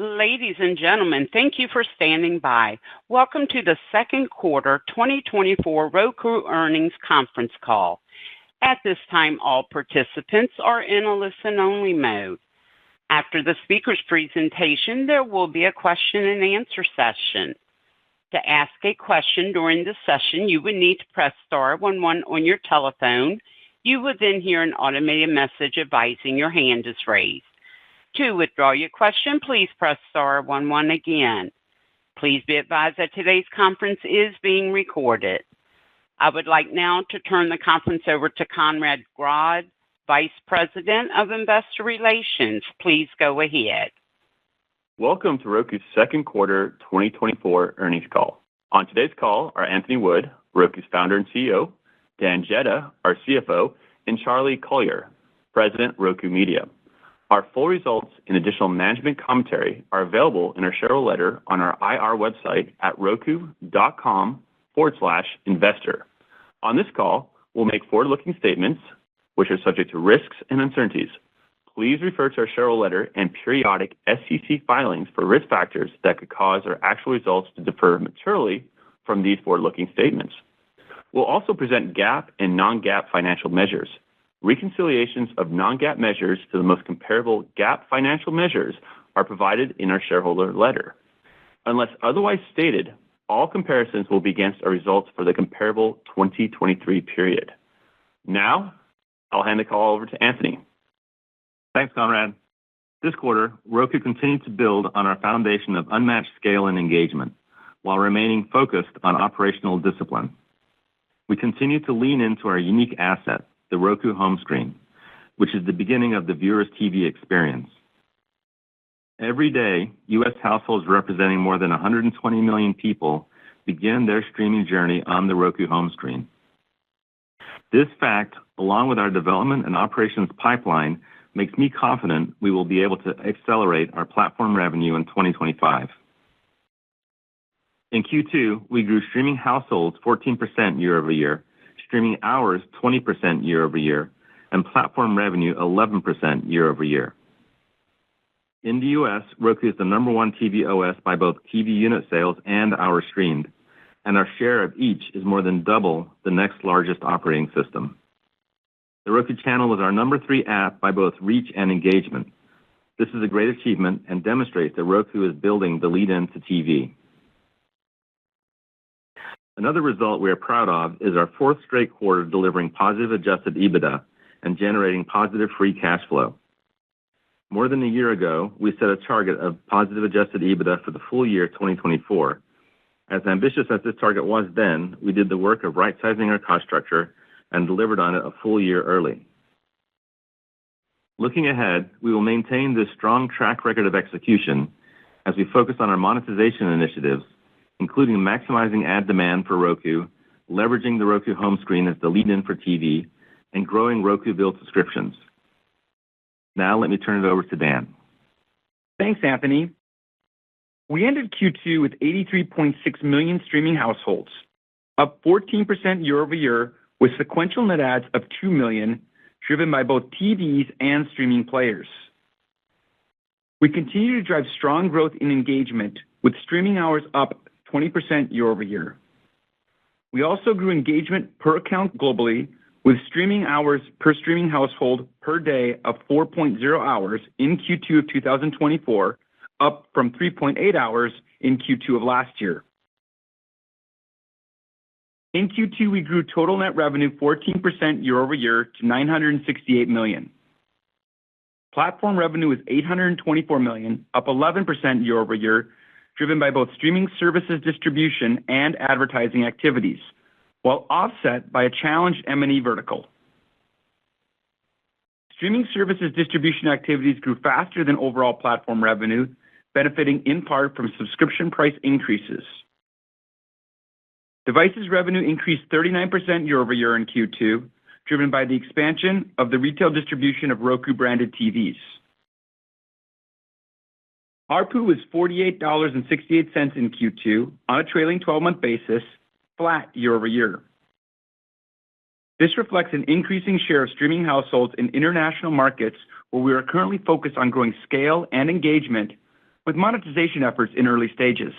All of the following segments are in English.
Ladies and gentlemen, thank you for standing by. Welcome to the second quarter 2024 Roku earnings conference call. At this time, all participants are in a listen-only mode. After the speaker's presentation, there will be a question-and-answer session. To ask a question during the session, you would need to press star 11 on your telephone. You will then hear an automated message advising your hand is raised. To withdraw your question, please press star 11 again. Please be advised that today's conference is being recorded. I would like now to turn the conference over to Conrad Grodd, Vice President of Investor Relations. Please go ahead. Welcome to Roku's second quarter 2024 earnings call. On today's call are Anthony Wood, Roku's founder and CEO, Dan Jedda, our CFO, and Charlie Collier, President, Roku Media. Our full results and additional management commentary are available in our shareholder letter on our IR website at roku.com/investor. On this call, we'll make forward-looking statements, which are subject to risks and uncertainties. Please refer to our shareholder letter and periodic SEC filings for risk factors that could cause our actual results to differ materially from these forward-looking statements. We'll also present GAAP and non-GAAP financial measures. Reconciliations of non-GAAP measures to the most comparable GAAP financial measures are provided in our shareholder letter. Unless otherwise stated, all comparisons will be against our results for the comparable 2023 period. Now, I'll hand the call over to Anthony. Thanks, Conrad. This quarter, Roku continued to build on our foundation of unmatched scale and engagement while remaining focused on operational discipline. We continue to lean into our unique asset, the Roku home screen, which is the beginning of the viewer's TV experience. Every day, U.S. households representing more than 120 million people begin their streaming journey on the Roku home screen. This fact, along with our development and operations pipeline, makes me confident we will be able to accelerate our platform revenue in 2025. In Q2, we grew streaming households 14% year-over-year, streaming hours 20% year-over-year, and platform revenue 11% year-over-year. In the U.S., Roku is the number one TV OS by both TV unit sales and hours streamed, and our share of each is more than double the next largest operating system. The Roku Channel was our number 3 app by both reach and engagement. This is a great achievement and demonstrates that Roku is building the lead-in to TV. Another result we are proud of is our fourth straight quarter delivering positive adjusted EBITDA and generating positive free cash flow. More than a year ago, we set a target of positive adjusted EBITDA for the full year 2024. As ambitious as this target was then, we did the work of right-sizing our cost structure and delivered on it a full year early. Looking ahead, we will maintain this strong track record of execution as we focus on our monetization initiatives, including maximizing ad demand for Roku, leveraging the Roku home screen as the lead-in for TV, and growing Roku-billed subscriptions. Now let me turn it over to Dan. Thanks, Anthony. We ended Q2 with 83.6 million streaming households, up 14% year-over-year, with sequential net adds of 2 million, driven by both TVs and streaming players. We continue to drive strong growth in engagement, with streaming hours up 20% year-over-year. We also grew engagement per account globally, with streaming hours per streaming household per day of 4.0 hours in Q2 of 2024, up from 3.8 hours in Q2 of last year. In Q2, we grew total net revenue 14% year-over-year to $968 million. Platform revenue was $824 million, up 11% year-over-year, driven by both streaming services distribution and advertising activities, while offset by a challenged M&E vertical. Streaming services distribution activities grew faster than overall platform revenue, benefiting in part from subscription price increases. Devices revenue increased 39% year-over-year in Q2, driven by the expansion of the retail distribution of Roku-branded TVs. ARPU was $48.68 in Q2 on a trailing 12-month basis, flat year-over-year. This reflects an increasing share of streaming households in international markets where we are currently focused on growing scale and engagement with monetization efforts in early stages.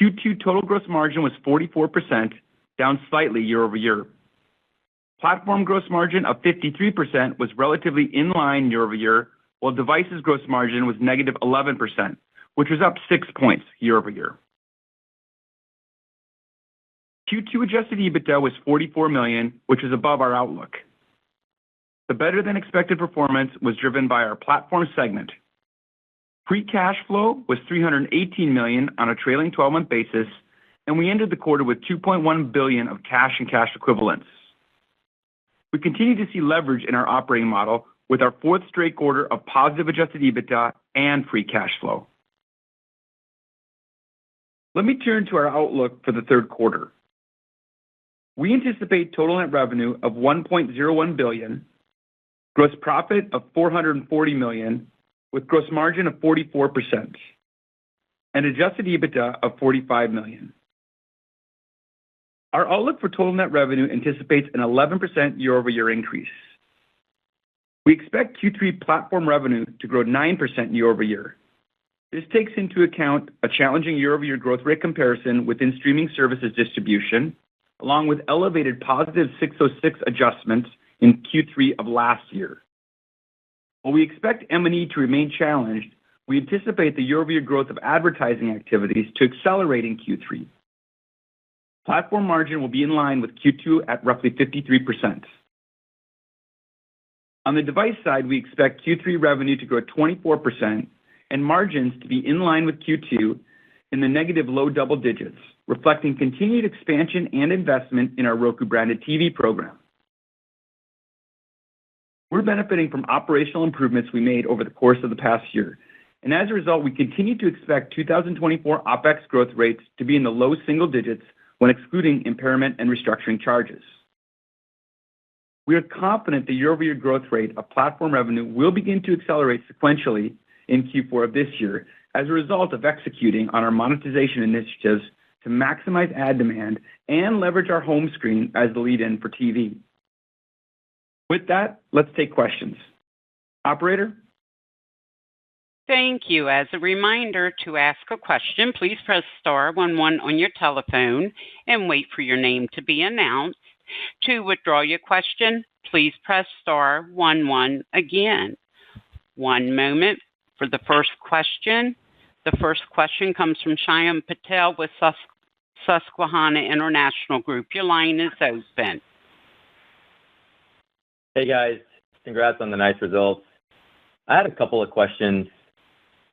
Q2 total gross margin was 44%, down slightly year-over-year. Platform gross margin of 53% was relatively in line year-over-year, while devices gross margin was negative 11%, which was up 6 points year-over-year. Q2 adjusted EBITDA was $44 million, which is above our outlook. The better-than-expected performance was driven by our platform segment. Free cash flow was $318 million on a trailing 12-month basis, and we ended the quarter with $2.1 billion of cash and cash equivalents. We continue to see leverage in our operating model with our fourth straight quarter of positive adjusted EBITDA and free cash flow. Let me turn to our outlook for the third quarter. We anticipate total net revenue of $1.01 billion, gross profit of $440 million, with gross margin of 44%, and adjusted EBITDA of $45 million. Our outlook for total net revenue anticipates an 11% year-over-year increase. We expect Q3 platform revenue to grow 9% year-over-year. This takes into account a challenging year-over-year growth rate comparison within streaming services distribution, along with elevated positive 606 adjustments in Q3 of last year. While we expect M&E to remain challenged, we anticipate the year-over-year growth of advertising activities to accelerate in Q3. Platform margin will be in line with Q2 at roughly 53%. On the device side, we expect Q3 revenue to grow 24% and margins to be in line with Q2 in the negative low double digits, reflecting continued expansion and investment in our Roku-branded TV program. We're benefiting from operational improvements we made over the course of the past year, and as a result, we continue to expect 2024 OpEx growth rates to be in the low single digits when excluding impairment and restructuring charges. We are confident the year-over-year growth rate of platform revenue will begin to accelerate sequentially in Q4 of this year as a result of executing on our monetization initiatives to maximize ad demand and leverage our home screen as the lead-in for TV. With that, let's take questions. Operator? Thank you. As a reminder, to ask a question, please press star 11 on your telephone and wait for your name to be announced. To withdraw your question, please press star 11 again. One moment for the first question. The first question comes from Shyam Patel with Susquehanna International Group. Your line is open. Hey guys, congrats on the nice results. I had a couple of questions.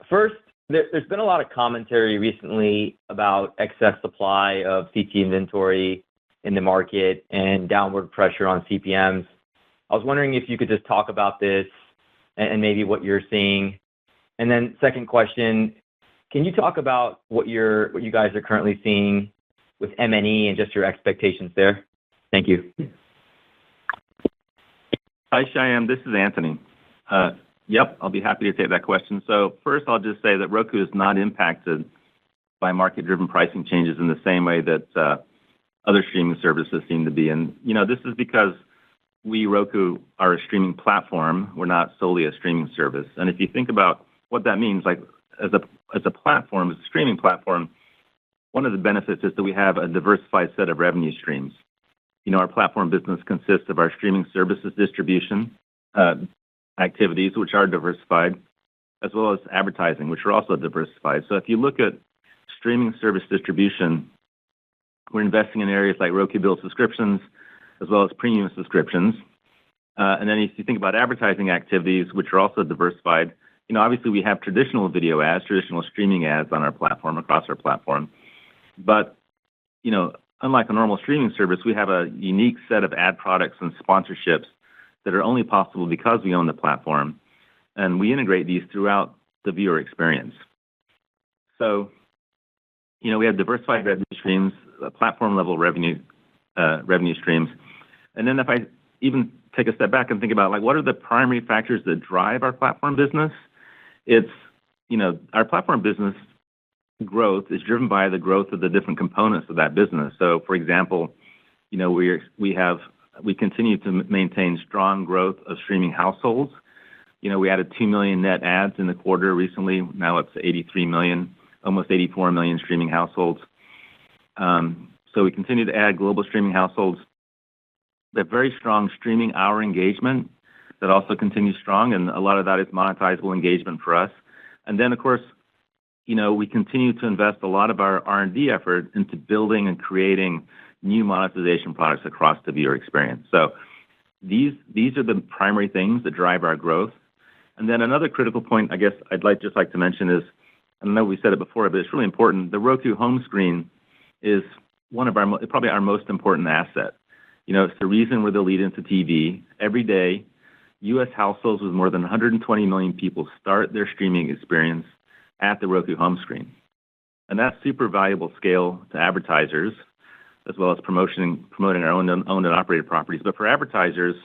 First, there's been a lot of commentary recently about excess supply of CT inventory in the market and downward pressure on CPMs. I was wondering if you could just talk about this and maybe what you're seeing. And then second question, can you talk about what you guys are currently seeing with M&E and just your expectations there? Thank you. Hi, Shyam. This is Anthony. Yep, I'll be happy to take that question. So first, I'll just say that Roku is not impacted by market-driven pricing changes in the same way that other streaming services seem to be. And, this is because we, Roku, are a streaming platform. We're not solely a streaming service. And if you think about what that means, like as a platform, as a streaming platform, one of the benefits is that we have a diversified set of revenue streams. Our platform business consists of our streaming services distribution activities, which are diversified, as well as advertising, which are also diversified. So if you look at streaming service distribution, we're investing in areas like Roku Bill subscriptions, as well as premium subscriptions. And then if you think about advertising activities, which are also diversified, obviously we have traditional video ads, traditional streaming ads on our platform, across our platform. But, unlike a normal streaming service, we have a unique set of ad products and sponsorships that are only possible because we own the platform, and we integrate these throughout the viewer experience. So, we have diversified revenue streams, platform-level revenue streams. And then if I even take a step back and think about, what are the primary factors that drive our platform business? It's, our platform business growth is driven by the growth of the different components of that business. So, for example, we continue to maintain strong growth of streaming households. We added 2 million net adds in the quarter recently. Now it's 83 million, almost 84 million streaming households. So we continue to add global streaming households. We have very strong streaming hour engagement that also continues strong, and a lot of that is monetizable engagement for us. And then, of course, we continue to invest a lot of our R&D effort into building and creating new monetization products across the viewer experience. So these are the primary things that drive our growth. And then another critical point, I guess just like to mention is, I know we said it before, but it's really important. The Roku home screen is one of probably our most important asset. It's the reason we're the lead into TV. Every day, U.S. households with more than 120 million people start their streaming experience at the Roku home screen. And that's super valuable scale to advertisers, as well as promoting our owned and operated properties. But for advertisers,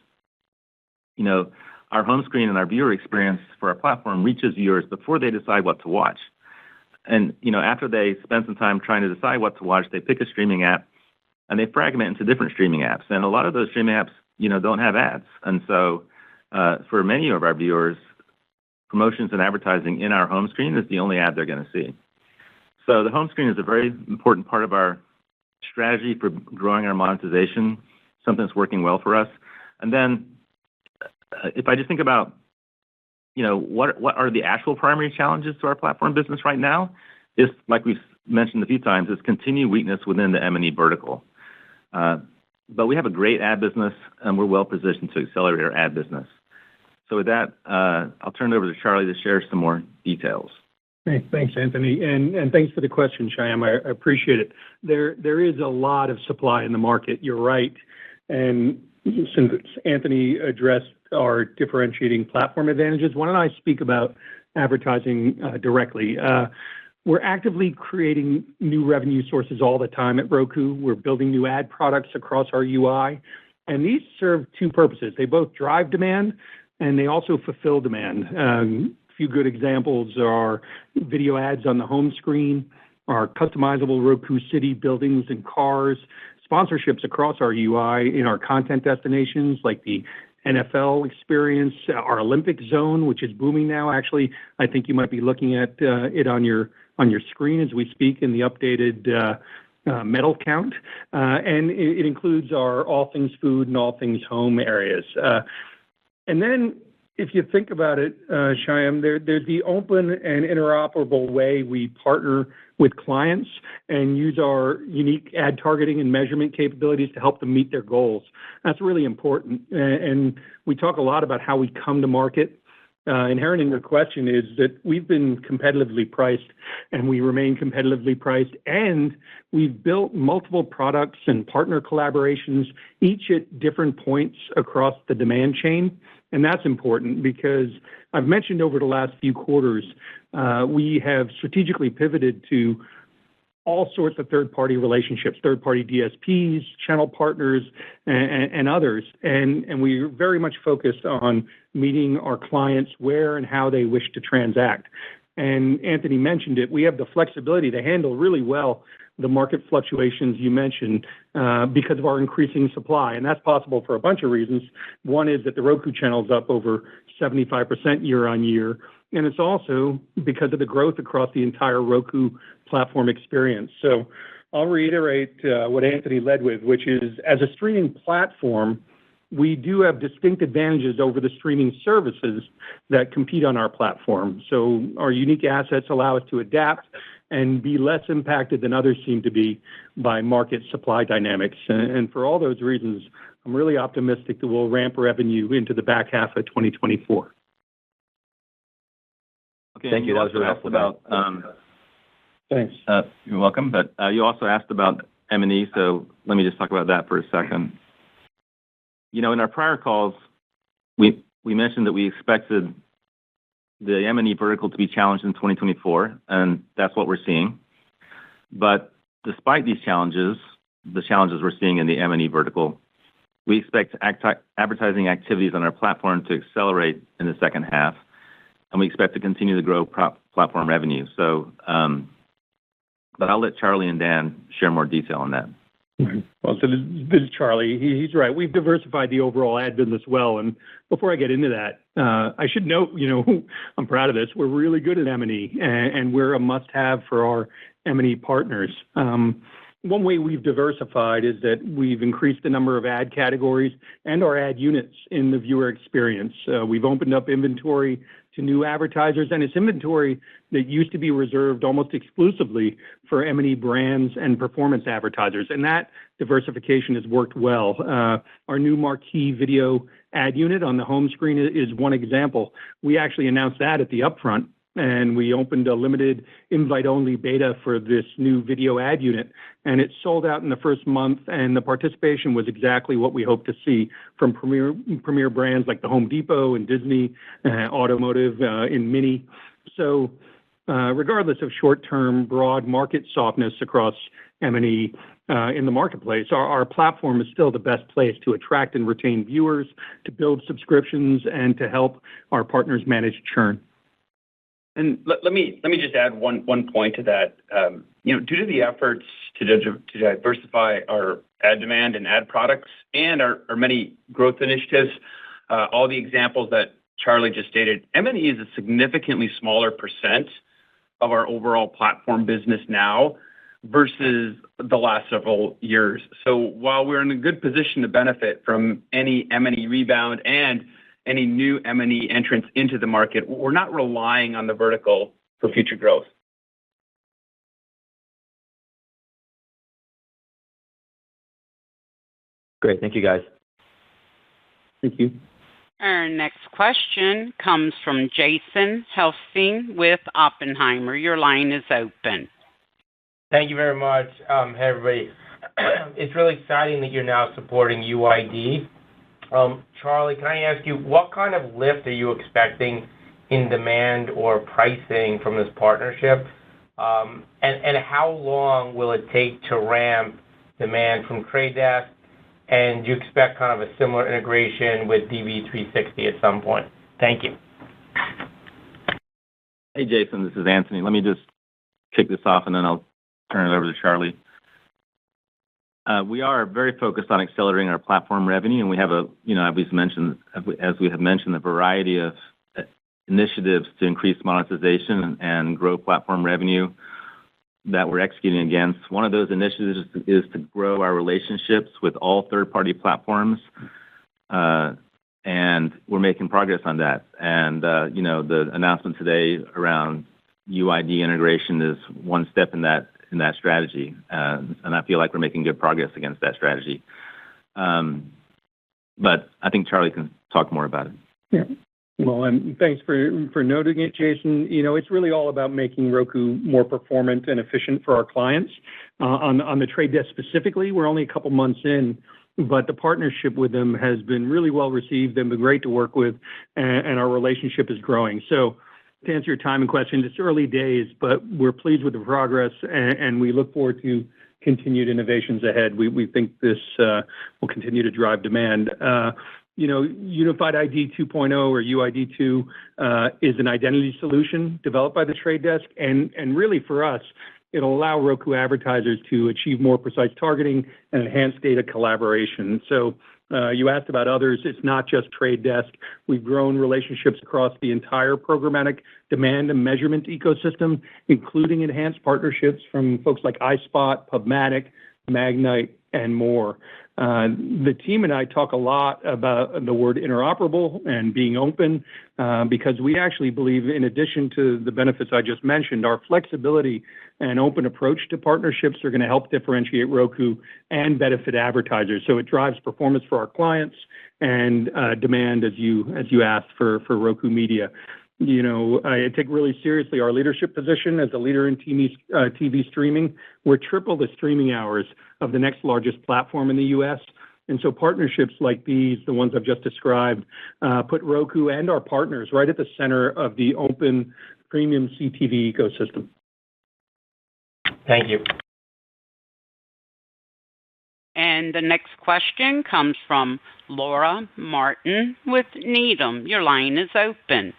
our home screen and our viewer experience for our platform reaches viewers before they decide what to watch. And, after they spend some time trying to decide what to watch, they pick a streaming app and they fragment into different streaming apps. And a lot of those streaming apps, don't have ads. And so for many of our viewers, promotions and advertising in our home screen is the only ad they're going to see. So the home screen is a very important part of our strategy for growing our monetization, something that's working well for us. And then if I just think about, what are the actual primary challenges to our platform business right now, is, like we've mentioned a few times, is continued weakness within the M&E vertical. But we have a great ad business, and we're well positioned to accelerate our ad business. So with that, I'll turn it over to Charlie to share some more details. Hey, thanks, Anthony, and thanks for the question, Shyam. I appreciate it. There is a lot of supply in the market. You're right, and since Anthony addressed our differentiating platform advantages, why don't I speak about advertising directly? We're actively creating new revenue sources all the time at Roku. We're building new ad products across our UI, and these serve two purposes. They both drive demand, and they also fulfill demand. A few good examples are video ads on the home screen, our customizable Roku City buildings and cars, sponsorships across our UI in our content destinations like the NFL experience, our Olympic zone, which is booming now. Actually, I think you might be looking at it on your screen as we speak in the updated medal count. And it includes our all things food and all things home areas. And then if you think about it, Shyam, there's the open and interoperable way we partner with clients and use our unique ad targeting and measurement capabilities to help them meet their goals. That's really important. And we talk a lot about how we come to market. Inherent in your question is that we've been competitively priced, and we remain competitively priced, and we've built multiple products and partner collaborations, each at different points across the demand chain. And that's important because I've mentioned over the last few quarters, we have strategically pivoted to all sorts of third-party relationships, third-party DSPs, channel partners, and others. And we're very much focused on meeting our clients where and how they wish to transact. And Anthony mentioned it. We have the flexibility to handle really well the market fluctuations you mentioned because of our increasing supply. And that's possible for a bunch of reasons. One is that the Roku channel is up over 75% year on year. And it's also because of the growth across the entire Roku platform experience. So I'll reiterate what Anthony led with, which is as a streaming platform, we do have distinct advantages over the streaming services that compete on our platform. So our unique assets allow us to adapt and be less impacted than others seem to be by market supply dynamics. And for all those reasons, I'm really optimistic that we'll ramp revenue into the back half of 2024. Okay, thank you. That was really helpful. Thanks. You're welcome. But you also asked about M&E, so let me just talk about that for a second. In our prior calls, we mentioned that we expected the M&E vertical to be challenged in 2024, and that's what we're seeing. But despite these challenges, the challenges we're seeing in the M&E vertical, we expect advertising activities on our platform to accelerate in the second half, and we expect to continue to grow platform revenue. So, but I'll let Charlie and Dan share more detail on that. Well, so this is Charlie. He's right. We've diversified the overall ad business well. And before I get into that, I should note, I'm proud of this. We're really good at M&E, and we're a must-have for our M&E partners. One way we've diversified is that we've increased the number of ad categories and our ad units in the viewer experience. We've opened up inventory to new advertisers, and it's inventory that used to be reserved almost exclusively for M&E brands and performance advertisers, and that diversification has worked well. Our new marquee video ad unit on the home screen is one example. We actually announced that at the upfront, and we opened a limited invite-only beta for this new video ad unit, and it sold out in the first month, and the participation was exactly what we hoped to see from premier brands like the Home Depot and Disney, automotive in Mini. So regardless of short-term broad market softness across M&E in the marketplace, our platform is still the best place to attract and retain viewers, to build subscriptions, and to help our partners manage churn. And let me just add one point to that. Due to the efforts to diversify our ad demand and ad products and our many growth initiatives, all the examples that Charlie just stated, M&E is a significantly smaller percent of our overall platform business now versus the last several years. So while we're in a good position to benefit from any M&E rebound and any new M&E entrants into the market, we're not relying on the vertical for future growth. Great. Thank you, guys. Thank you. Our next question comes from Jason Helfstein with Oppenheimer. Your line is open. Thank you very much. Hey, everybody. It's really exciting that you're now supporting UID. Charlie, can I ask you, what kind of lift are you expecting in demand or pricing from this partnership? And how long will it take to ramp demand from Trade Desk? And do you expect kind of a similar integration with DV360 at some point? Thank you. Hey, Jason, this is Anthony. Let me just kick this off, and then I'll turn it over to Charlie. We are very focused on accelerating our platform revenue, and we have as we have mentioned, a variety of initiatives to increase monetization and grow platform revenue that we're executing against. One of those initiatives is to grow our relationships with all third-party platforms, and we're making progress on that. And the announcement today around UID integration is one step in that strategy, and I feel like we're making good progress against that strategy. But I think Charlie can talk more about it. Yeah. Well, and thanks for noting it, Jason. It's really all about making Roku more performant and efficient for our clients. On the Trade Desk specifically, we're only a couple months in, but the partnership with them has been really well received. They've been great to work with, and our relationship is growing. So to answer your timing question, it's early days, but we're pleased with the progress, and we look forward to continued innovations ahead. We think this will continue to drive demand. Unified ID 2.0 or UID 2 is an identity solution developed by the Trade Desk, and really for us, it'll allow Roku advertisers to achieve more precise targeting and enhance data collaboration. So you asked about others. It's not just Trade Desk. We've grown relationships across the entire programmatic demand and measurement ecosystem, including enhanced partnerships from folks like iSpot, PubMatic, Magnite, and more. The team and I talk a lot about the word interoperable and being open because we actually believe, in addition to the benefits I just mentioned, our flexibility and open approach to partnerships are going to help differentiate Roku and benefit advertisers. So it drives performance for our clients and demand, as you asked, for Roku Media. I take really seriously our leadership position as a leader in TV streaming. We're triple the streaming hours of the next largest platform in the U.S. And so partnerships like these, the ones I've just described, put Roku and our partners right at the center of the open premium CTV ecosystem. Thank you. And the next question comes from Laura Martin with Needham. Your line is open.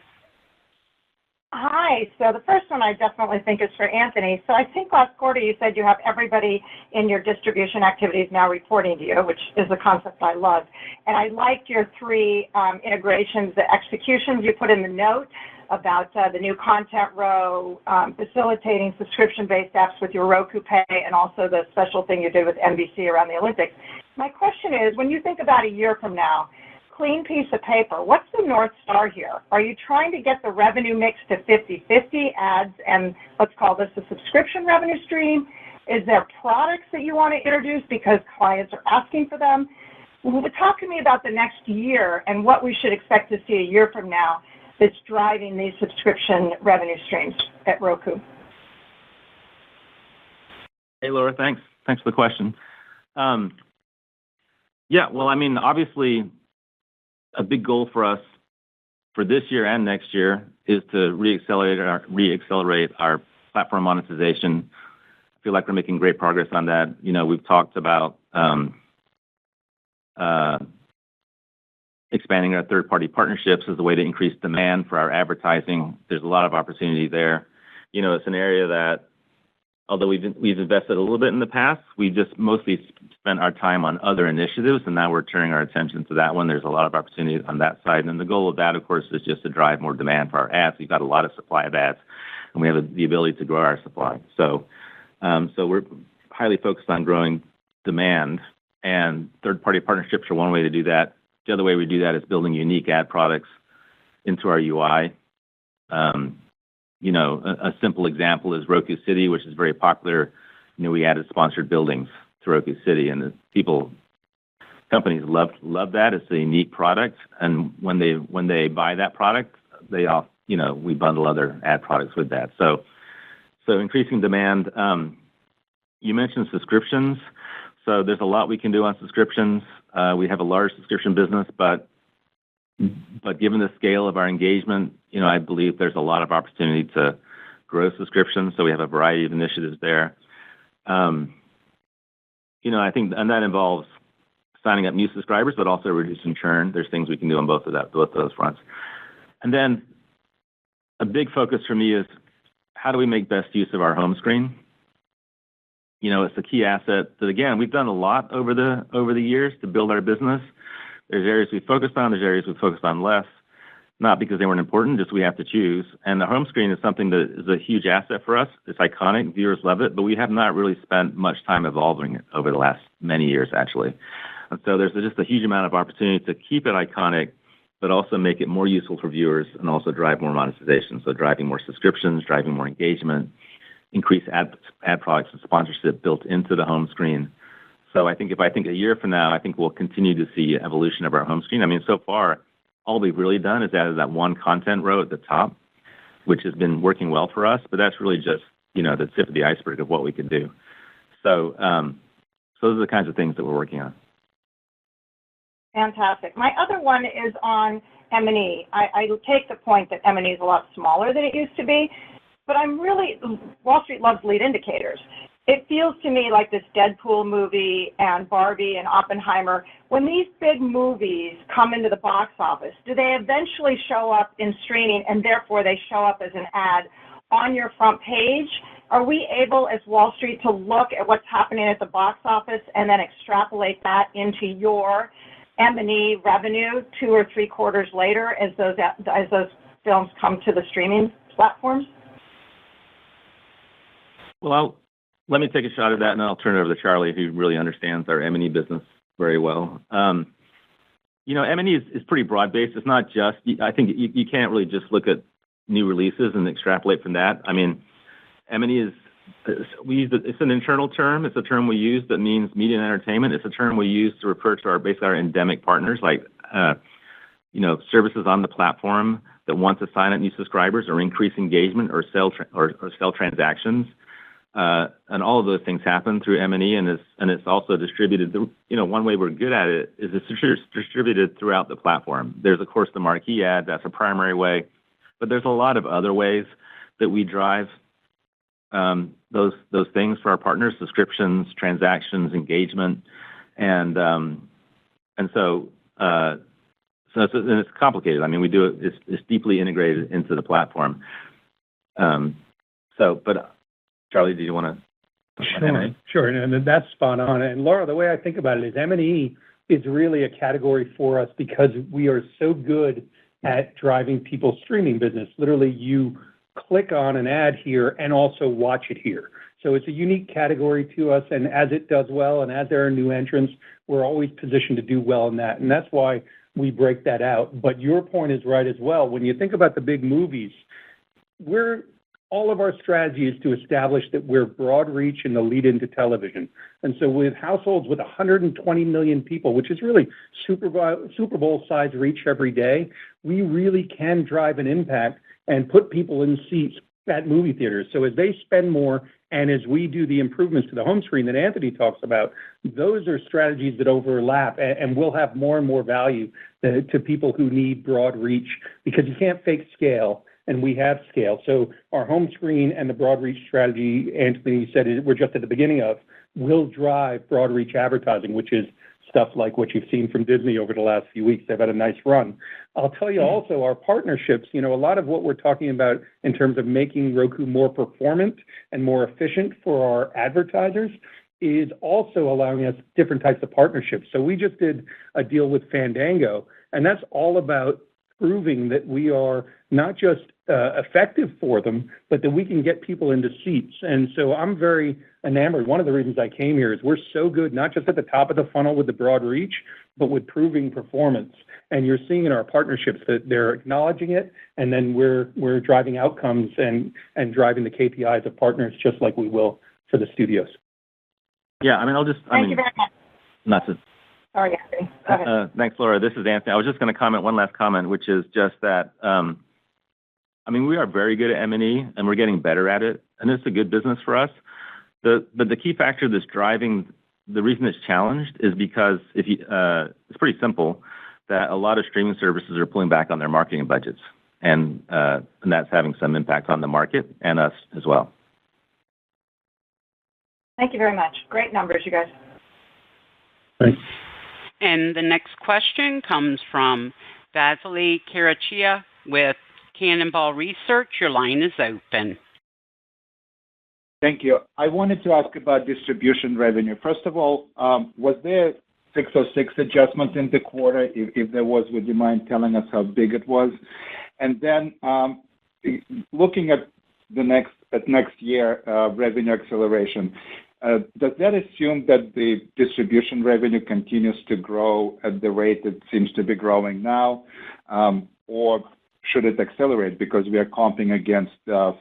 Hi. So the first one I definitely think is for Anthony. So I think last quarter you said you have everybody in your distribution activities now reporting to you, which is a concept I love. And I liked your three integrations, the executions you put in the note about the new content row, facilitating subscription-based apps with your Roku Pay, and also the special thing you did with NBC around the Olympics. My question is, when you think about a year from now, clean piece of paper, what's the North Star here? Are you trying to get the revenue mix to 50-50 ads and let's call this a subscription revenue stream? Is there products that you want to introduce because clients are asking for them? Talk to me about the next year and what we should expect to see a year from now that's driving these subscription revenue streams at Roku. Hey, Laura, thanks. Thanks for the question. Obviously, a big goal for us for this year and next year is to re-accelerate our platform monetization. I feel like we're making great progress on that. We've talked about expanding our third-party partnerships as a way to increase demand for our advertising. There's a lot of opportunity there. It's an area that, although we've invested a little bit in the past, we just mostly spent our time on other initiatives, and now we're turning our attention to that one. There's a lot of opportunity on that side, and the goal of that, of course, is just to drive more demand for our ads. We've got a lot of supply of ads, and we have the ability to grow our supply. So we're highly focused on growing demand, and third-party partnerships are one way to do that. The other way we do that is building unique ad products into our UI. A simple example is Roku City, which is very popular. We added sponsored buildings to Roku City, and companies love that. It's a unique product, and when they buy that product, we bundle other ad products with that. So increasing demand. You mentioned subscriptions, so there's a lot we can do on subscriptions. We have a large subscription business, but given the scale of our engagement, I believe there's a lot of opportunity to grow subscriptions. So we have a variety of initiatives there. I think, and that involves signing up new subscribers, but also reducing churn. There's things we can do on both those fronts. And then a big focus for me is how do we make best use of our home screen? It's a key asset that, again, we've done a lot over the years to build our business. There's areas we focused on, there's areas we focused on less, not because they weren't important, just we have to choose. And the home screen is something that is a huge asset for us. It's iconic, viewers love it, but we have not really spent much time evolving it over the last many years, actually. And so there's just a huge amount of opportunity to keep it iconic, but also make it more useful for viewers and also drive more monetization. So driving more subscriptions, driving more engagement, increase ad products and sponsorship built into the home screen. So I think a year from now, I think we'll continue to see evolution of our home screen. I mean, so far, all we've really done is added that one content row at the top, which has been working well for us, but that's really just, the tip of the iceberg of what we can do. So those are the kinds of things that we're working on. Fantastic. My other one is on M&E. I take the point that M&E is a lot smaller than it used to be, but Wall Street loves lead indicators. It feels to me like this Deadpool movie and Barbie and Oppenheimer, when these big movies come into the box office, do they eventually show up in streaming and therefore they show up as an ad on your front page? Are we able as Wall Street to look at what's happening at the box office and then extrapolate that into your M&E revenue 2 or 3 quarters later as those films come to the streaming platforms? Well, let me take a shot at that, and then I'll turn it over to Charlie, who really understands our M&E business very well. M&E is pretty broad-based. It's not just, I think you can't really just look at new releases and extrapolate from that. I mean, M&E it's an internal term. It's a term we use that means media and entertainment. It's a term we use to refer to our endemic partners, like, services on the platform that want to sign up new subscribers or increase engagement or sell transactions. And all of those things happen through M&E, and it's also distributed. One way we're good at it is it's distributed throughout the platform. There's, of course, the marquee ad. That's a primary way. But there's a lot of other ways that we drive those things for our partners: subscriptions, transactions, engagement, and so it's complicated. I mean, we do it. It's deeply integrated into the platform. But Charlie, do you want to? Sure, and that's spot on. And Laura, the way I think about it is M&E is really a category for us because we are so good at driving people's streaming business. Literally, you click on an ad here and also watch it here. So it's a unique category to us, and as it does well and as there are new entrants, we're always positioned to do well in that. And that's why we break that out. But your point is right as well. When you think about the big movies, all of our strategy is to establish that we're broad reach in the lead into television. And so with households with 120 million people, which is really Super Bowl size reach every day, we really can drive an impact and put people in seats at movie theaters. So as they spend more and as we do the improvements to the home screen that Anthony talks about, those are strategies that overlap and will have more and more value to people who need broad reach because you can't fake scale. And we have scale. So our home screen and the broad reach strategy, Anthony said we're just at the beginning of, will drive broad reach advertising, which is stuff like what you've seen from Disney over the last few weeks. They've had a nice run. I'll tell you also our partnerships, a lot of what we're talking about in terms of making Roku more performant and more efficient for our advertisers is also allowing us different types of partnerships. So we just did a deal with Fandango, and that's all about proving that we are not just effective for them, but that we can get people into seats. And so I'm very enamored. One of the reasons I came here is we're so good, not just at the top of the funnel with the broad reach, but with proving performance. And you're seeing in our partnerships that they're acknowledging it, and then we're driving outcomes and driving the KPIs of partners just like we will for the studios. Yeah, Thank you very much. Not to. Sorry, Anthony. Go ahead. Thanks, Laura. This is Anthony. I was just going to comment one last comment, which is just that, we are very good at M&E, and we're getting better at it, and it's a good business for us. But the key factor that's driving the reason it's challenged is because it's pretty simple that a lot of streaming services are pulling back on their marketing budgets, and that's having some impact on the market and us as well. Thank you very much. Great numbers, you guys. Thanks. And the next question comes from Vasily Karachia with Cannonball Research. Your line is open. Thank you. I wanted to ask about distribution revenue. First of all, was there 606 adjustment in the quarter? If there was, would you mind telling us how big it was? And then looking at next year revenue acceleration, does that assume that the distribution revenue continues to grow at the rate it seems to be growing now, or should it accelerate because we are comping against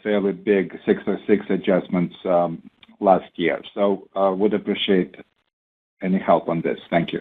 fairly big 606 adjustments last year? So would appreciate any help on this. Thank you.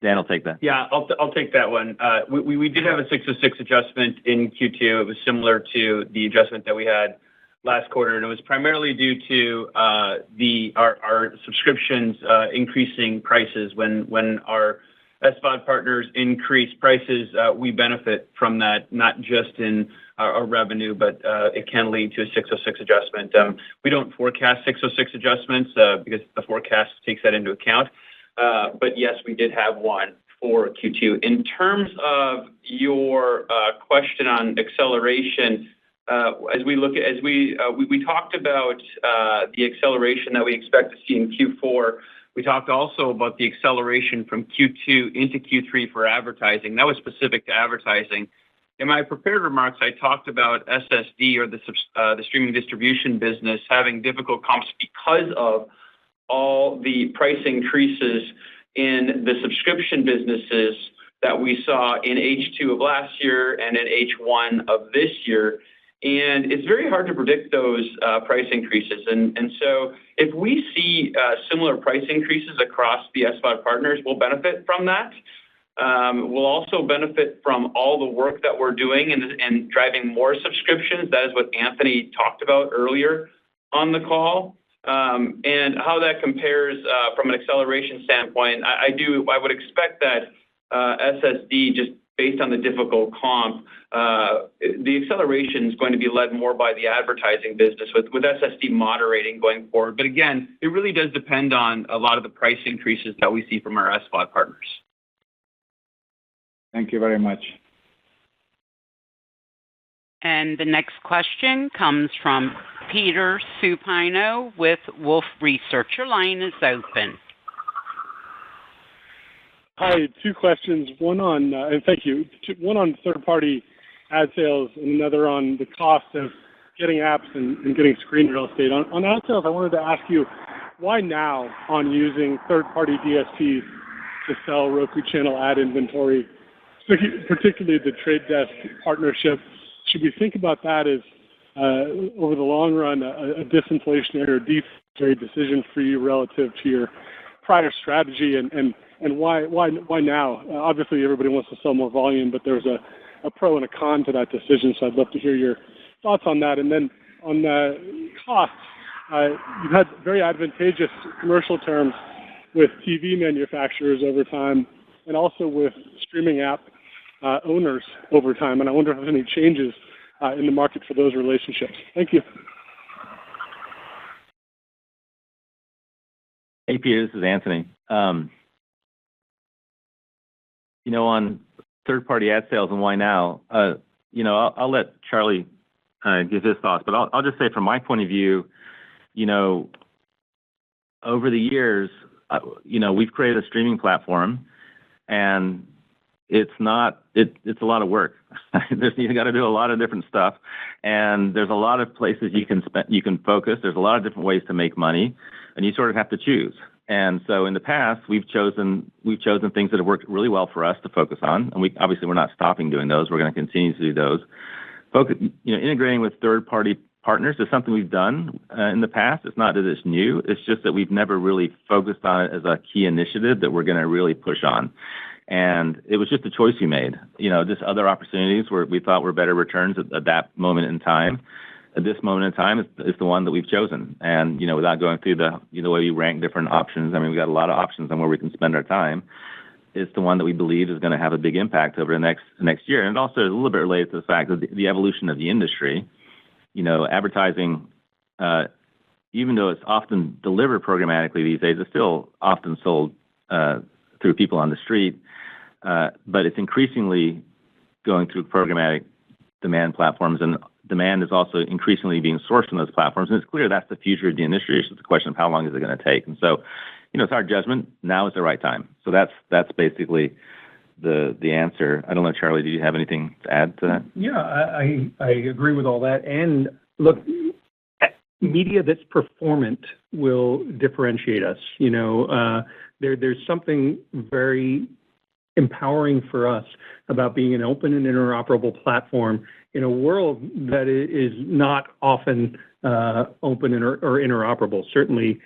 Dan will take that. Yeah, I'll take that one. We did have a 606 adjustment in Q2. It was similar to the adjustment that we had last quarter, and it was primarily due to our subscriptions increasing prices. When our SVOD partners increase prices, we benefit from that, not just in our revenue, but it can lead to a 606 adjustment. We don't forecast 606 adjustments because the forecast takes that into account. But yes, we did have one for Q2. In terms of your question on acceleration, we talked about the acceleration that we expect to see in Q4. We talked also about the acceleration from Q2 into Q3 for advertising. That was specific to advertising. In my prepared remarks, I talked about SSD or the streaming distribution business having difficult comps because of all the price increases in the subscription businesses that we saw in H2 of last year and in H1 of this year. And it's very hard to predict those price increases. And so if we see similar price increases across the SVOD partners, we'll benefit from that. We'll also benefit from all the work that we're doing and driving more subscriptions. That is what Anthony talked about earlier on the call. And how that compares from an acceleration standpoint, I would expect that SSD, just based on the difficult comp, the acceleration is going to be led more by the advertising business with SSD moderating going forward. But again, it really does depend on a lot of the price increases that we see from our SVOD partners. Thank you very much. And the next question comes from Peter Supino with Wolfe Research. Your line is open. Hi, two questions. One on, and thank you, one on third-party ad sales and another on the cost of getting apps and getting screen real estate. On ad sales, I wanted to ask you, why now on using third-party DSPs to sell Roku channel ad inventory, particularly the Trade Desk partnership? Should we think about that as, over the long run, a disinflationary or deflationary decision for you relative to your prior strategy, and why now? Obviously, everybody wants to sell more volume, but there's a pro and a con to that decision, so I'd love to hear your thoughts on that. And then on costs, you've had very advantageous commercial terms with TV manufacturers over time and also with streaming app owners over time, and I wonder if there's any changes in the market for those relationships. Thank you. Hey, Peter, this is Anthony. On third-party ad sales and why now, I'll let Charlie give his thoughts, but I'll just say from my point of view, over the years, we've created a streaming platform, and it's a lot of work. You got to do a lot of different stuff, and there's a lot of places you can focus. There's a lot of different ways to make money, and you sort of have to choose. And so in the past, we've chosen things that have worked really well for us to focus on, and we're not stopping doing those. We're going to continue to do those. Integrating with third-party partners is something we've done in the past. It's not that it's new. It's just that we've never really focused on it as a key initiative that we're going to really push on. And it was just a choice we made. Just other opportunities where we thought were better returns at that moment in time. At this moment in time is the one that we've chosen. And, without going through the way we rank different options, I mean, we've got a lot of options on where we can spend our time. It's the one that we believe is going to have a big impact over the next year. And it also is a little bit related to the fact that the evolution of the industry, advertising, even though it's often delivered programmatically these days, it's still often sold through people on the street. But it's increasingly going through programmatic demand platforms, and demand is also increasingly being sourced from those platforms. And it's clear that's the future of the industry. It's just a question of how long is it going to take. And so, it's our judgment. Now is the right time. So that's basically the answer. I don't know, Charlie, do you have anything to add to that? Yeah, I agree with all that. And look, media that's performant will differentiate us. There's something very empowering for us about being an open and interoperable platform in a world that is not often open or interoperable, certainly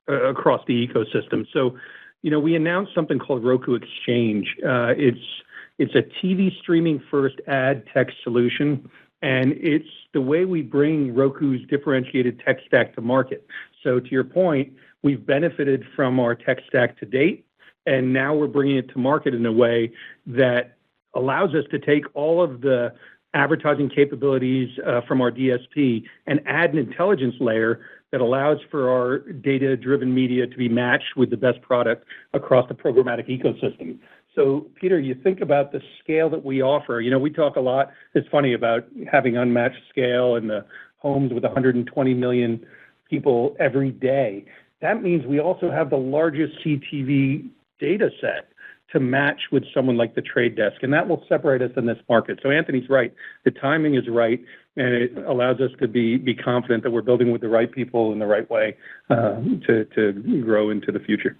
across the ecosystem. So, we announced something called Roku Exchange. It's a TV streaming first ad tech solution, and it's the way we bring Roku's differentiated tech stack to market. So to your point, we've benefited from our tech stack to date, and now we're bringing it to market in a way that allows us to take all of the advertising capabilities from our DSP and add an intelligence layer that allows for our data-driven media to be matched with the best product across the programmatic ecosystem. So, Peter, you think about the scale that we offer. We talk a lot, it's funny, about having unmatched scale in the homes with 120 million people every day. That means we also have the largest CTV data set to match with someone like the Trade Desk, and that will separate us in this market. So Anthony's right. The timing is right, and it allows us to be confident that we're building with the right people in the right way to grow into the future.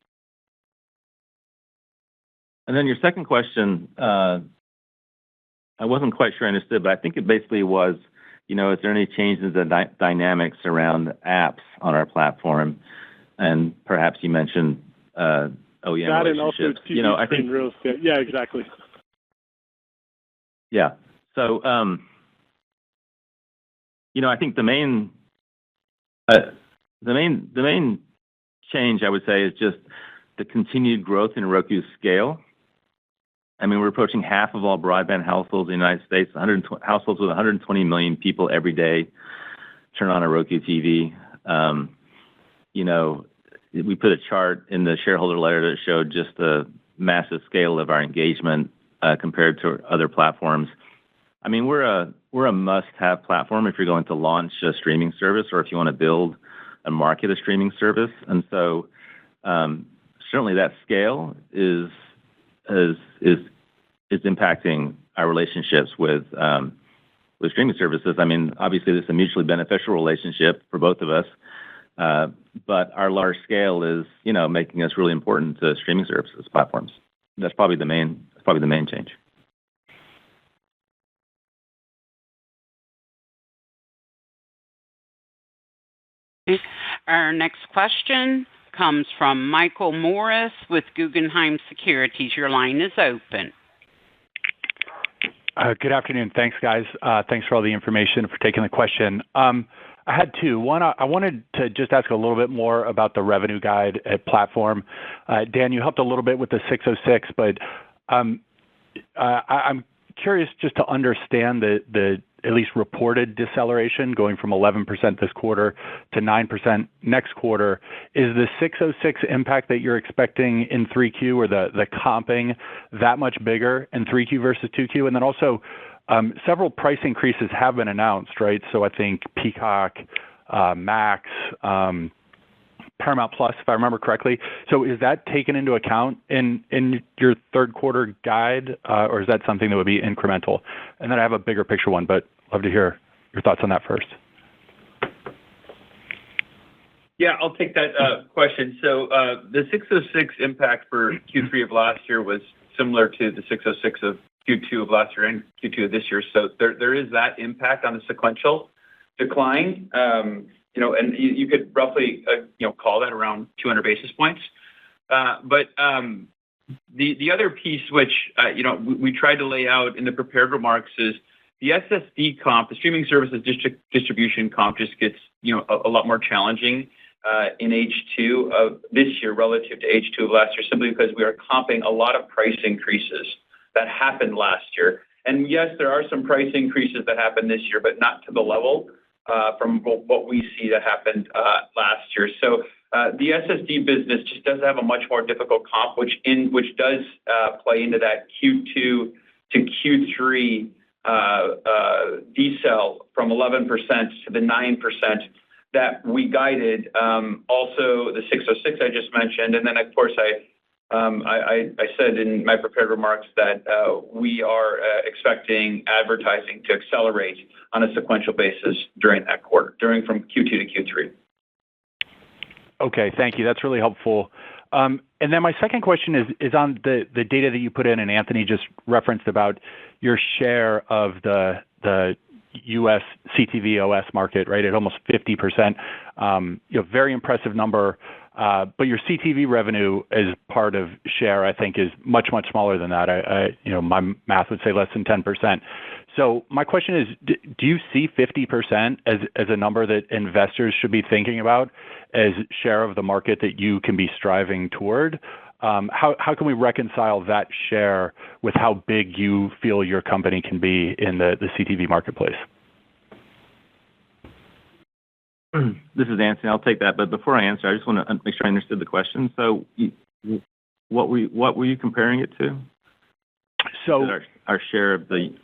And then your second question, I wasn't quite sure I understood, but I think it basically was, is there any changes in the dynamics around apps on our platform? And perhaps you mentioned OEM that relationships. And also TV I think real estate. Yeah, exactly. Yeah. So, I think the main change I would say is just the continued growth in Roku's scale. I mean, we're approaching half of all broadband households in the United States. Households with 120 million people every day turn on a Roku TV. We put a chart in the shareholder letter that showed just the massive scale of our engagement compared to other platforms. I mean, we're a must-have platform if you're going to launch a streaming service or if you want to build and market a streaming service. And so certainly that scale is impacting our relationships with streaming services. I mean, obviously, this is a mutually beneficial relationship for both of us, but our large scale is, making us really important to streaming services platforms. That's probably the main change. Our next question comes from Michael Morris with Guggenheim Securities. Your line is open. Good afternoon. Thanks, guys. Thanks for all the information, for taking the question. I had two. One, I wanted to just ask a little bit more about the revenue guide at Platform. Dan, you helped a little bit with the 606, but I'm curious just to understand the at least reported deceleration going from 11% this quarter to 9% next quarter. Is the 606 impact that you're expecting in 3Q or the comping that much bigger in 3Q versus 2Q? And then also, several price increases have been announced, right? So I think Peacock, Max, Paramount Plus, if I remember correctly. So is that taken into account in your third quarter guide, or is that something that would be incremental? And then I have a bigger picture one, but I'd love to hear your thoughts on that first. Yeah, I'll take that question. So the 606 impact for Q3 of last year was similar to the 606 of Q2 of last year and Q2 of this year. So there is that impact on the sequential decline. And you could roughly, call that around 200 basis points. But the other piece, which, we tried to lay out in the prepared remarks is the SSD comp, the streaming services distribution comp just gets, a lot more challenging in H2 of this year relative to H2 of last year, simply because we are comping a lot of price increases that happened last year. And yes, there are some price increases that happened this year, but not to the level from what we see that happened last year. So the SSD business just does have a much more difficult comp, which does play into that Q2 to Q3 decel from 11% to the 9% that we guided. Also, the 606 I just mentioned, and then of course I said in my prepared remarks that we are expecting advertising to accelerate on a sequential basis during that quarter, from Q2 to Q3. Okay, thank you. That's really helpful. And then my second question is on the data that you put in, and Anthony just referenced about your share of the U.S. CTV OS market, right, at almost 50%. Very impressive number. But your CTV revenue as part of share, I think, is much, much smaller than that. My math would say less than 10%. So my question is, do you see 50% as a number that investors should be thinking about as share of the market that you can be striving toward? How can we reconcile that share with how big you feel your company can be in the CTV marketplace? This is Anthony. I'll take that. But before I answer, I just want to make sure I understood the question. So what were you comparing it to? So our share of the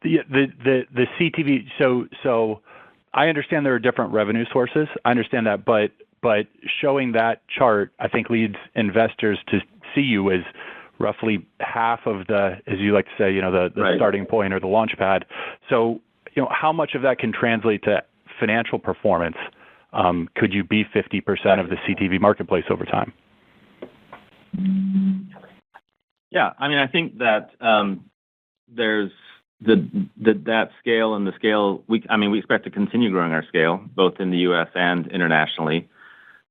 CTV. So I understand there are different revenue sources. I understand that, but showing that chart, I think, leads investors to see you as roughly half of the, as you like to say, the right starting point or the launch pad. So, how much of that can translate to financial performance? Could you be 50% of the CTV marketplace over time? Yeah, I mean, I think that there's that scale and the scale. We expect to continue growing our scale both in the U.S. and internationally,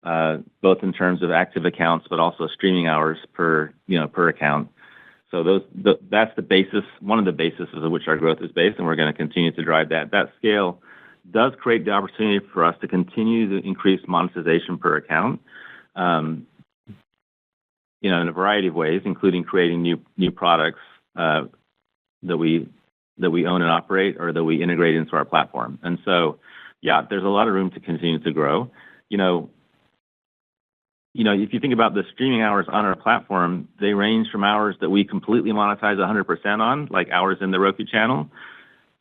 both in terms of active accounts, but also streaming hours per account. So that's the basis, one of the bases of which our growth is based, and we're going to continue to drive that. That scale does create the opportunity for us to continue to increase monetization per account, in a variety of ways, including creating new products that we own and operate or that we integrate into our platform. And so, yeah, there's a lot of room to continue to grow. if you think about the streaming hours on our platform, they range from hours that we completely monetize 100% on, like hours in the Roku channel,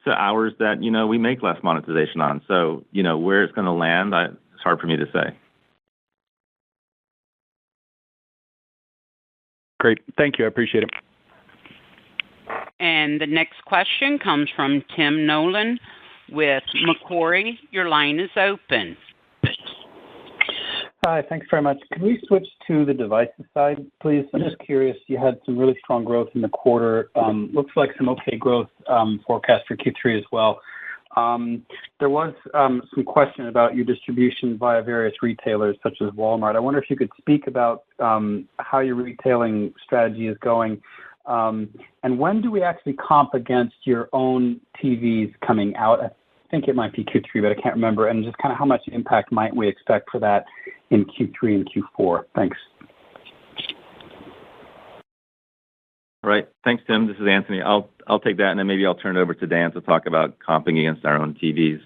to hours that, we make less monetization on. So, where it's going to land, it's hard for me to say. Great. Thank you. I appreciate it. And the next question comes from Tim Nolan with Macquarie. Your line is open. Hi, thanks very much. Can we switch to the devices side, please? I'm just curious. You had some really strong growth in the quarter. Looks like some okay growth forecast for Q3 as well. There was some question about your distribution via various retailers such as Walmart. I wonder if you could speak about how your retailing strategy is going. And when do we actually comp against your own TVs coming out? I think it might be Q3, but I can't remember. And just kind of how much impact might we expect for that in Q3 and Q4? Thanks. All right. Thanks, Tim. This is Anthony. I'll take that, and then maybe I'll turn it over to Dan to talk about comping against our own TVs.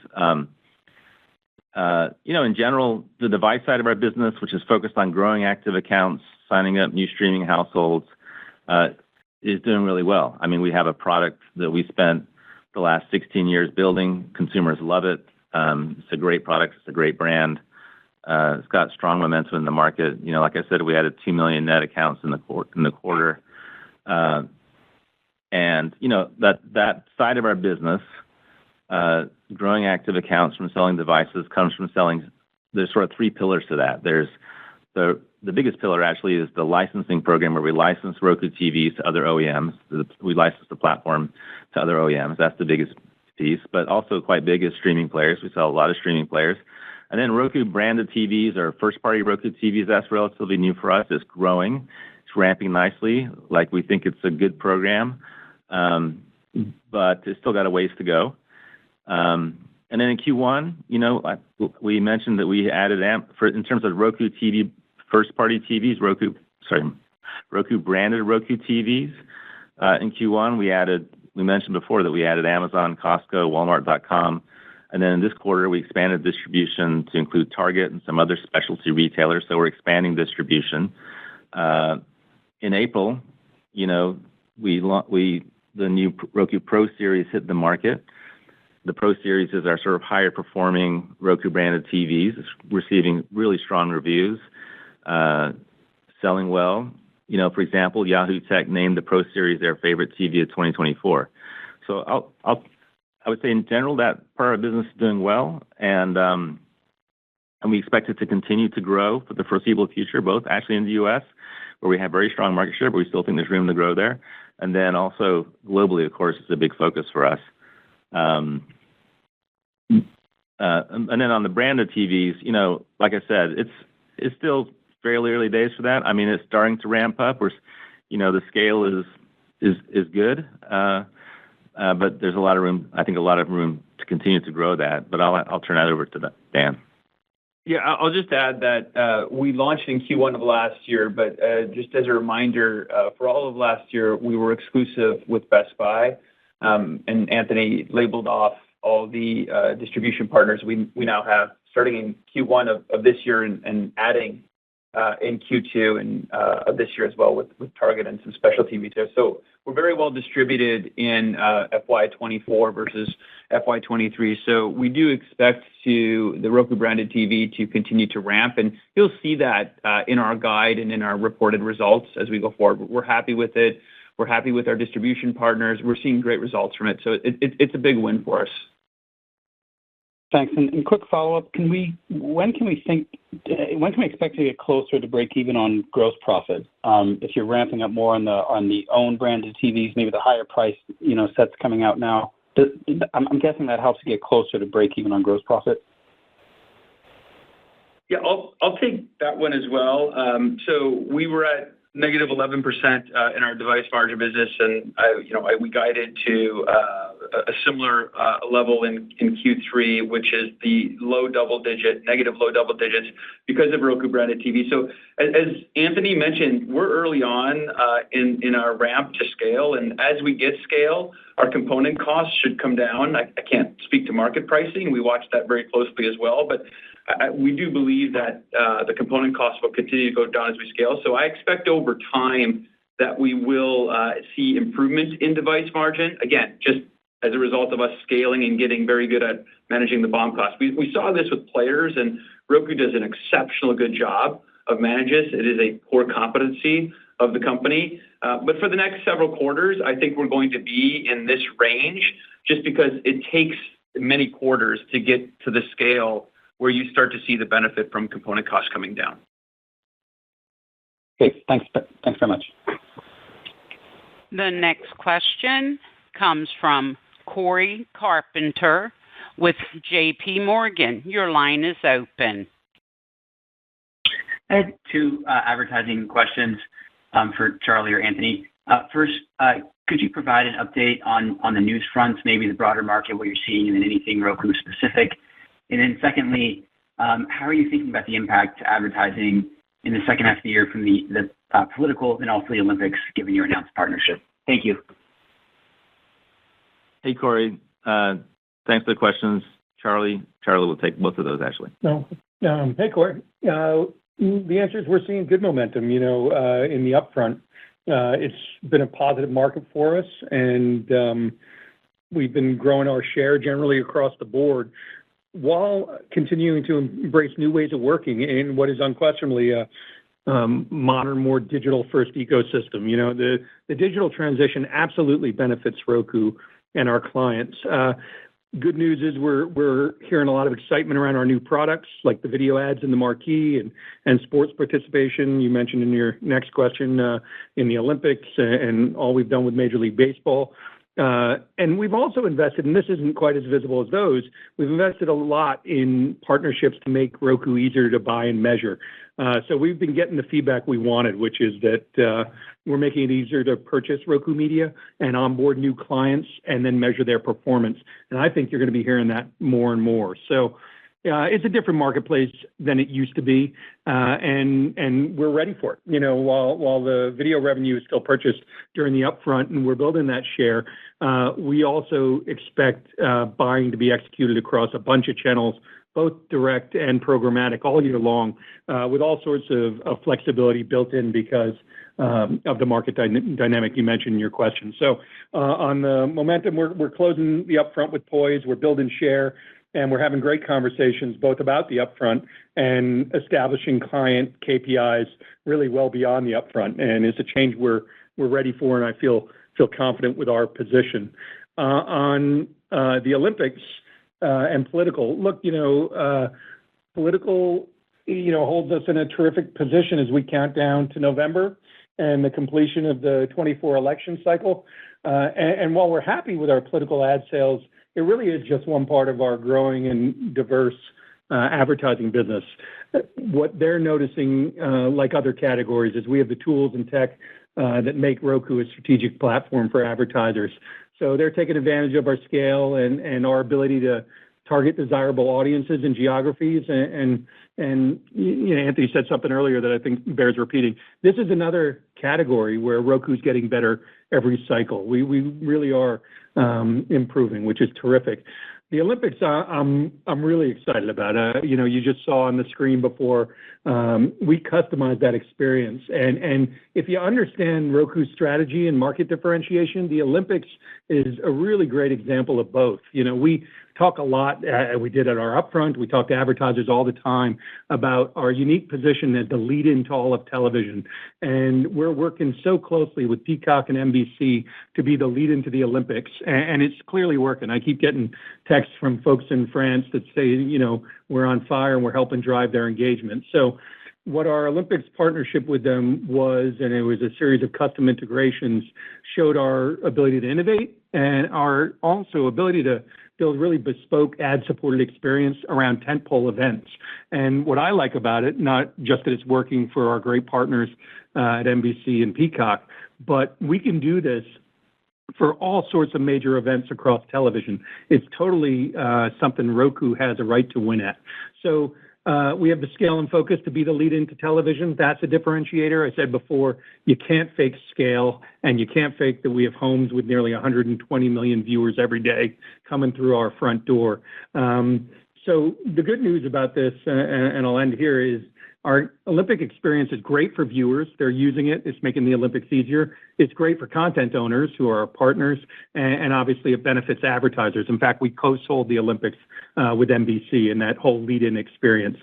In general, the device side of our business, which is focused on growing active accounts, signing up new streaming households, is doing really well. I mean, we have a product that we spent the last 16 years building. Consumers love it. It's a great product. It's a great brand. It's got strong momentum in the market. Like I said, we added 2 million net accounts in the quarter. And that side of our business, growing active accounts from selling devices, comes from selling. There's sort of three pillars to that. There's the biggest pillar actually is the licensing program, where we license Roku TVs to other OEMs. We license the platform to other OEMs. That's the biggest piece. But also quite big is streaming players. We sell a lot of streaming players. And then Roku-branded TVs or first-party Roku TVs, that's relatively new for us. It's growing. It's ramping nicely. Like, we think it's a good program, but it's still got a ways to go. And then in Q1, we mentioned that we added in terms of Roku TV first-party TVs, Roku-branded Roku TVs. In Q1, we mentioned before that we added Amazon, Costco, Walmart.com. And then in this quarter, we expanded distribution to include Target and some other specialty retailers. So we're expanding distribution. In April, the new Roku Pro Series hit the market. The Pro Series is our sort of higher performing Roku-branded TVs. It's receiving really strong reviews, selling well. For example, Yahoo Tech named the Pro Series their favorite TV of 2024. So I would say in general that part of our business is doing well, and we expect it to continue to grow for the foreseeable future, both actually in the U.S., where we have very strong market share, but we still think there's room to grow there. And then also globally, of course, it's a big focus for us. And then on the branded TVs, like I said, it's still fairly early days for that. I mean, it's starting to ramp up. The scale is good, but there's a lot of room. I think a lot of room to continue to grow that. But I'll turn that over to Dan. Yeah, I'll just add that we launched in Q1 of last year, but just as a reminder, for all of last year, we were exclusive with Best Buy, and Anthony labeled off all the distribution partners we now have starting in Q1 of this year and adding in Q2 and of this year as well with Target and some specialty retailers. So we're very well distributed in FY24 versus FY23. So we do expect the Roku-branded TV to continue to ramp, and you'll see that in our guide and in our reported results as we go forward. We're happy with it. We're happy with our distribution partners. We're seeing great results from it. So it's a big win for us. Thanks. And quick follow-up: when can we expect to get closer to break even on gross profit? If you're ramping up more on the own branded TVs, maybe the higher price sets coming out now. I'm guessing that helps you get closer to break even on gross profit. Yeah, I'll take that one as well. So we were at negative 11% in our device margin business, and we guided to a similar level in Q3, which is the negative low double digits because of Roku-branded TV. So as Anthony mentioned, we're early on in our ramp to scale, and as we get scale, our component costs should come down. I can't speak to market pricing. We watch that very closely as well, but we do believe that the component costs will continue to go down as we scale. So I expect over time that we will see improvement in device margin. Again, just as a result of us scaling and getting very good at managing the BOM cost. We saw this with players, and Roku does an exceptional good job of managing. It is a core competency of the company. But for the next several quarters, I think we're going to be in this range just because it takes many quarters to get to the scale where you start to see the benefit from component costs coming down. Okay, thanks very much. The next question comes from Cory Carpenter with J.P. Morgan. Your line is open. I had two advertising questions for Charlie or Anthony. First, could you provide an update on the news fronts, maybe the broader market, what you're seeing, and then anything Roku specific? And then secondly, how are you thinking about the impact to advertising in the second half of the year from the political and also the Olympics, given your announced partnership? Thank you. Hey, Corey. Thanks for the questions. Charlie will take both of those, actually. Hey, Corey. The answer is we're seeing good momentum, in the upfront. It's been a positive market for us, and we've been growing our share generally across the board while continuing to embrace new ways of working in what is unquestionably a modern, more digital-first ecosystem. The digital transition absolutely benefits Roku and our clients. Good news is we're hearing a lot of excitement around our new products, like the video ads in the marquee and sports participation. You mentioned in your next question in the Olympics and all we've done with Major League Baseball. And we've also invested, and this isn't quite as visible as those, we've invested a lot in partnerships to make Roku easier to buy and measure. So we've been getting the feedback we wanted, which is that we're making it easier to purchase Roku media and onboard new clients and then measure their performance. And I think you're going to be hearing that more and more. So it's a different marketplace than it used to be, and we're ready for it. While the video revenue is still purchased during the upfront and we're building that share, we also expect buying to be executed across a bunch of channels, both direct and programmatic all year long, with all sorts of flexibility built in because of the market dynamic you mentioned in your question. So on the momentum, we're closing the upfront with poise, we're building share, and we're having great conversations both about the upfront and establishing client KPIs really well beyond the upfront. And it's a change we're ready for, and I feel confident with our position. On the Olympics and political, look, political, holds us in a terrific position as we count down to November and the completion of the 24 election cycle. And while we're happy with our political ad sales, it really is just one part of our growing and diverse advertising business. What they're noticing, like other categories, is we have the tools and tech that make Roku a strategic platform for advertisers. So they're taking advantage of our scale and our ability to target desirable audiences and geographies. And Anthony said something earlier that I think bears repeating. This is another category where Roku's getting better every cycle. We really are improving, which is terrific. The Olympics, I'm really excited about. You just saw on the screen before, we customized that experience. And if you understand Roku's strategy and market differentiation, the Olympics is a really great example of both. We talk a lot, we did at our upfront, we talk to advertisers all the time about our unique position as the lead into all of television. And we're working so closely with Peacock and NBC to be the lead into the Olympics. And it's clearly working. I keep getting texts from folks in France that say, we're on fire and we're helping drive their engagement. So what our Olympics partnership with them was, and it was a series of custom integrations, showed our ability to innovate and our also ability to build really bespoke ad-supported experience around tentpole events. And what I like about it, not just that it's working for our great partners at NBC and Peacock, but we can do this for all sorts of major events across television. It's totally something Roku has a right to win at. So we have the scale and focus to be the lead into television. That's a differentiator. I said before, you can't fake scale, and you can't fake that we have homes with nearly 120 million viewers every day coming through our front door. So the good news about this, and I'll end here, is our Olympic experience is great for viewers. They're using it. It's making the Olympics easier. It's great for content owners who are our partners, and obviously it benefits advertisers. In fact, we co-sold the Olympics with NBC and that whole lead-in experience.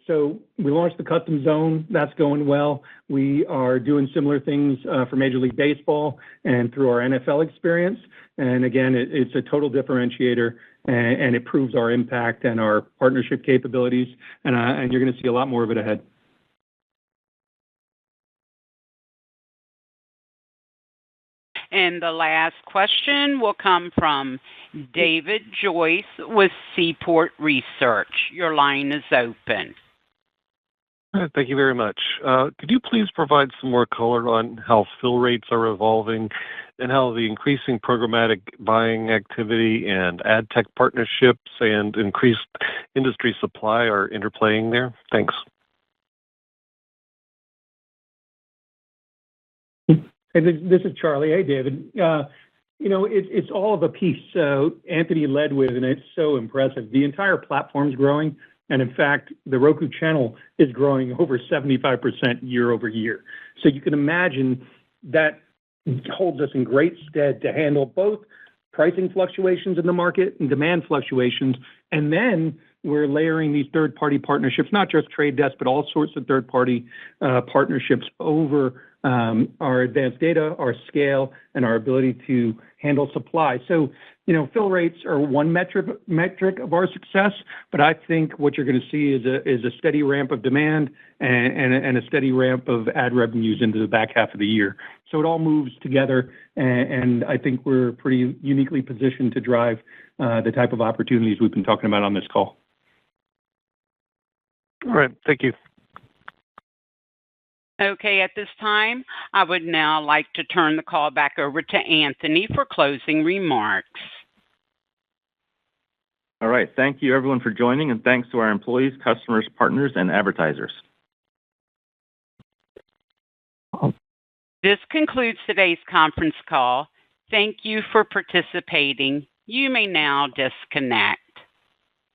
So we launched the custom zone. That's going well. We are doing similar things for Major League Baseball and through our NFL experience. And again, it's a total differentiator, and it proves our impact and our partnership capabilities. And you're going to see a lot more of it ahead. And the last question will come from David Joyce with Seaport Research. Your line is open. Thank you very much. Could you please provide some more color on how fill rates are evolving and how the increasing programmatic buying activity and ad tech partnerships and increased industry supply are interplaying there? Thanks. Hey, this is Charlie. Hey, David. It's all of a piece. So Anthony led with, and it's so impressive. The entire platform's growing. And in fact, the Roku channel is growing over 75% year over year. So you can imagine that holds us in great stead to handle both pricing fluctuations in the market and demand fluctuations. And then we're layering these third-party partnerships, not just Trade Desk, but all sorts of third-party partnerships over our advanced data, our scale, and our ability to handle supply. So, fill rates are one metric of our success, but I think what you're going to see is a steady ramp of demand and a steady ramp of ad revenues into the back half of the year. So it all moves together, and I think we're pretty uniquely positioned to drive the type of opportunities we've been talking about on this call. All right. Thank you. Okay, at this time, I would now like to turn the call back over to Anthony for closing remarks. All right. Thank you, everyone, for joining, and thanks to our employees, customers, partners, and advertisers. This concludes today's conference call. Thank you for participating. You may now disconnect.